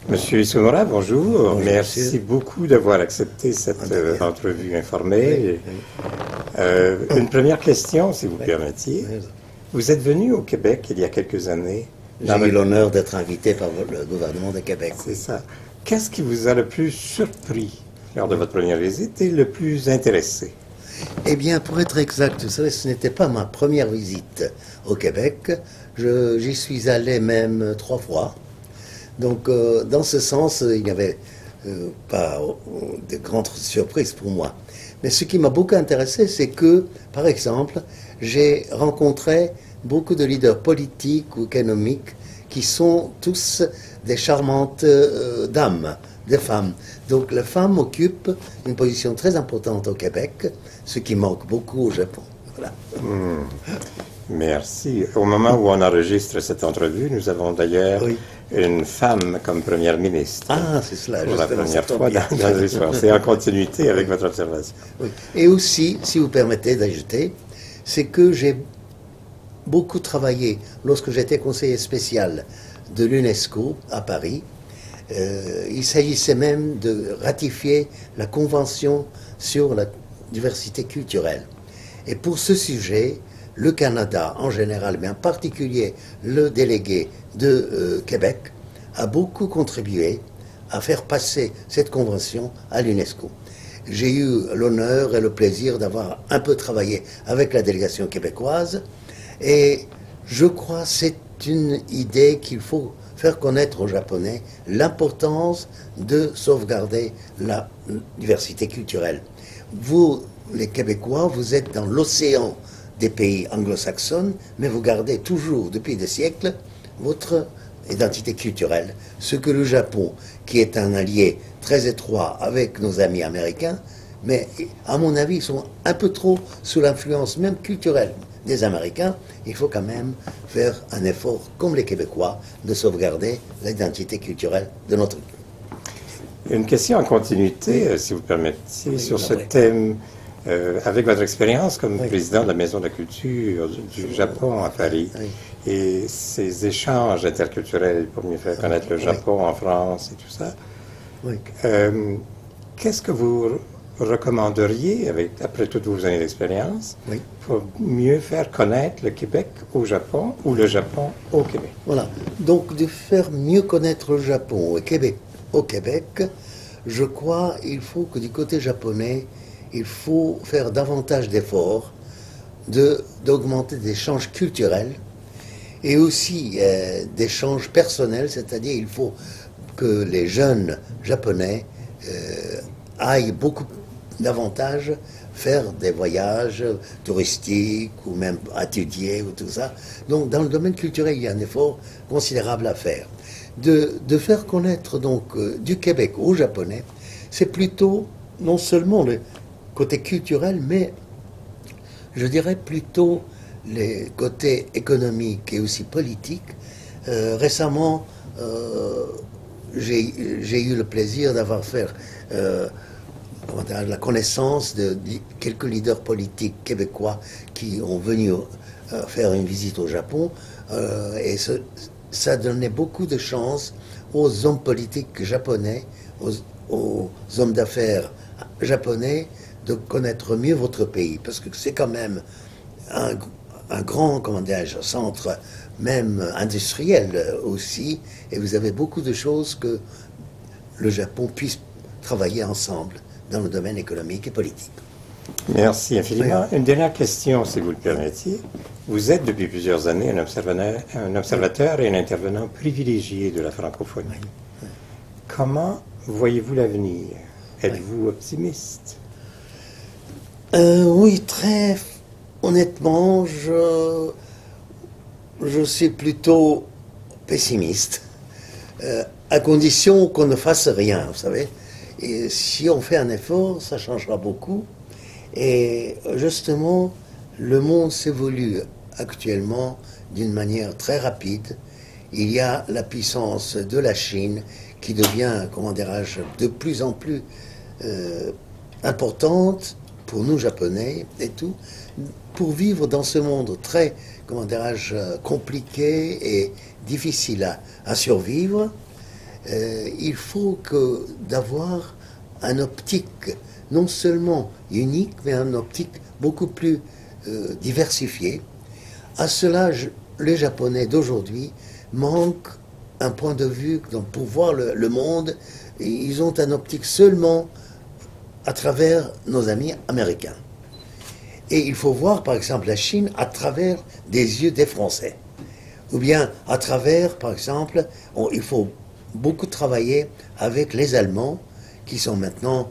Monsieur Isomura, bonjour. Bonjour, Merci monsieur. beaucoup d'avoir accepté cette entrevue informée. Une première question, si vous permettiez. Oui. Vous êtes venu au Québec il y a quelques années. J'ai eu l'honneur d'être invité par le gouvernement de Québec. C'est ça. Qu'est-ce qui vous a le plus surpris lors de votre première visite et le plus intéressé? Eh bien, pour être exact, vous savez, ce n'était pas ma première visite au Québec. J'y suis allé même 3 fois. Donc, dans ce sens, il n'y avait pas de grandes surprises pour moi. Mais ce qui m'a beaucoup intéressé, c'est que, par exemple, j'ai rencontré beaucoup de leaders politiques ou économiques qui sont tous des charmantes dames, des femmes. Donc, les femmes occupent une position très importante au Québec, ce qui manque beaucoup au Japon. Voilà. Merci. Au moment où on enregistre cette entrevue, nous avons d'ailleurs une femme comme première ministre. Ah, c'est cela. Pour la première fois dans l'histoire. C'est en continuité avec votre observation. Oui. Et aussi, si vous permettez d'ajouter, c'est que j'ai beaucoup travaillé lorsque j'étais conseiller spécial de l'UNESCO à Paris. Il s'agissait même de ratifier la Convention sur la diversité culturelle. Et pour ce sujet, le Canada en général, mais en particulier le délégué de Québec, a beaucoup contribué à faire passer cette convention à l'UNESCO. J'ai eu l'honneur et le plaisir d'avoir un peu travaillé avec la délégation québécoise et je crois que c'est une idée qu'il faut faire connaître aux Japonais, l'importance de sauvegarder la diversité culturelle. Vous, les Québécois, vous êtes dans l'océan des pays anglo-saxons, mais vous gardez toujours, depuis des siècles, votre identité culturelle. Ce que le Japon, qui est un allié très étroit avec nos amis américains, mais à mon avis, ils sont un peu trop sous l'influence même culturelle des Américains. Il faut quand même faire un effort, comme les Québécois, de sauvegarder l'identité culturelle de notre pays. Une question en continuité, si vous permettez, sur ce thème. Avec votre expérience comme président de la Maison de la Culture du Japon à Paris et ces échanges interculturels pour mieux faire connaître le Japon en France et tout ça, qu'est-ce que vous recommanderiez, après toutes vos années d'expérience, pour mieux faire connaître le Québec au Japon ou le Japon au Québec? Voilà. Donc, de faire mieux connaître le Japon au Québec, je crois qu'il faut que du côté japonais, il faut faire davantage d'efforts d'augmenter des échanges culturels et aussi des échanges personnels, c'est-à-dire il faut que les jeunes japonais aillent beaucoup davantage faire des voyages touristiques ou même étudier ou tout ça. Donc dans le domaine culturel, il y a un effort considérable à faire. De faire connaître donc du Québec aux Japonais, c'est plutôt non seulement le côté culturel, mais je dirais plutôt les côtés économiques et aussi politiques. Récemment, j'ai eu le plaisir d'avoir fait la connaissance de quelques leaders politiques québécois qui ont venu faire une visite au Japon et ça donnait beaucoup de chance aux hommes politiques japonais, aux hommes d'affaires japonais de connaître mieux votre pays, parce que c'est quand même un grand, comment dirais-je, centre même industriel aussi, et vous avez beaucoup de choses que le Japon puisse travailler ensemble dans le domaine économique et politique. Merci infiniment. Une dernière question, si vous le permettiez. Vous êtes depuis plusieurs années un observateur et un intervenant privilégié de la francophonie. Comment voyez-vous l'avenir? Êtes-vous optimiste? Oui, très honnêtement, je suis plutôt pessimiste, à condition qu'on ne fasse rien, vous savez. Et si on fait un effort, ça changera beaucoup. Et justement, le monde s'évolue actuellement d'une manière très rapide. Il y a la puissance de la Chine qui devient, comment dirais-je, de plus en plus importante pour nous Japonais et tout, pour vivre dans ce monde très, comment dirais-je, compliqué et difficile à survivre. il faut d'avoir un optique non seulement unique, mais un optique beaucoup plus diversifié. À cela, les Japonais d'aujourd'hui manquent un point de vue pour voir le monde. Ils ont un optique seulement à travers nos amis américains. Et il faut voir, par exemple, la Chine à travers des yeux des Français. Ou bien à travers, par exemple, il faut beaucoup travailler avec les Allemands, qui sont maintenant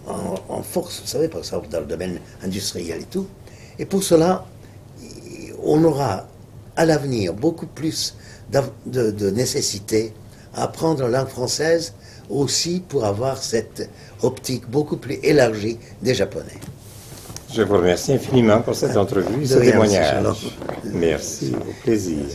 en force, vous savez, par exemple, dans le domaine industriel et tout. Et pour cela, on aura à l'avenir beaucoup plus de nécessité à apprendre la langue française aussi pour avoir cette optique beaucoup plus élargie des Japonais. Je vous remercie infiniment pour cette entrevue et ce témoignage. Merci, au plaisir.